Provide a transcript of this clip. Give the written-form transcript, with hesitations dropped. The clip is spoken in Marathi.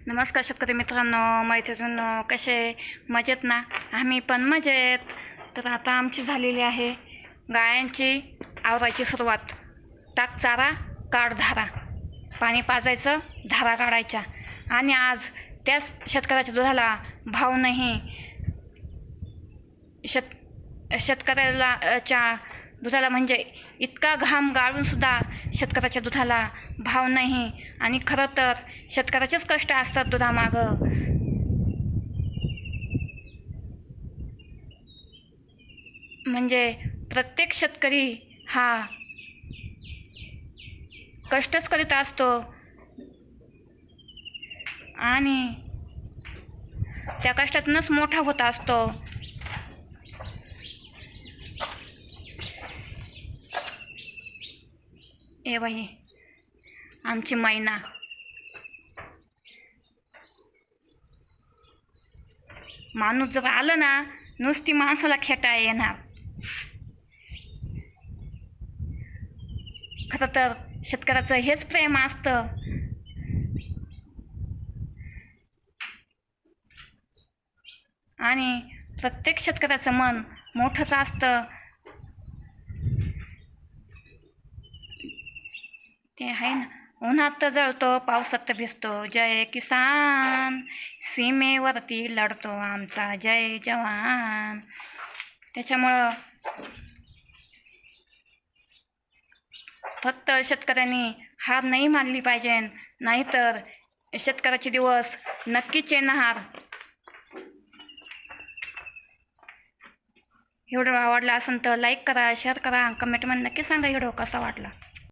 नमस्कार शेतकरी मित्रांनो, मैत्रिणींनो, कसे मजेत ना? आम्ही पण मजेत. तर आता आमची झालेली आहे गायांची आवरायची सुरुवात. टाक चारा, काढ धारा, पाणी पाजायचं, धारा काढायच्या. आणि आज त्याच शेतकऱ्याच्या दुधाला भाव नाही. शेतकऱ्याच्या दुधाला म्हणजे इतका घाम गाळूनसुद्धा शेतकऱ्याच्या दुधाला भाव नाही. आणि खरं तर शेतकऱ्याचेच कष्ट असतात दुधामागं. म्हणजे प्रत्येक शेतकरी हा कष्टच करीत असतो आणि त्या कष्टातूनच मोठा होत असतो. ए बाई, आमची मैना माणूस जर आलं ना, नुसती माणसाला खेटाळा येणार. खरं तर शेतकऱ्याचं हेच प्रेम असतं. आणि प्रत्येक शेतकऱ्याचं मन मोठंच असतं. ते आहे ना, उन्हात जळतो, पावसात भिजतो, जय किसान, सीमेवरती लढतो आमचा जय जवान. त्याच्यामुळं फक्त शेतकऱ्यांनी हार नाही मानली पाहिजे, नाहीतर शेतकऱ्याचे दिवस नक्कीच येणार. व्हिडिओ आवडला असेल तर लाईक करा, शेअर करा, कमेंटमध्ये नक्की सांगा व्हिडिओ कसा वाटला.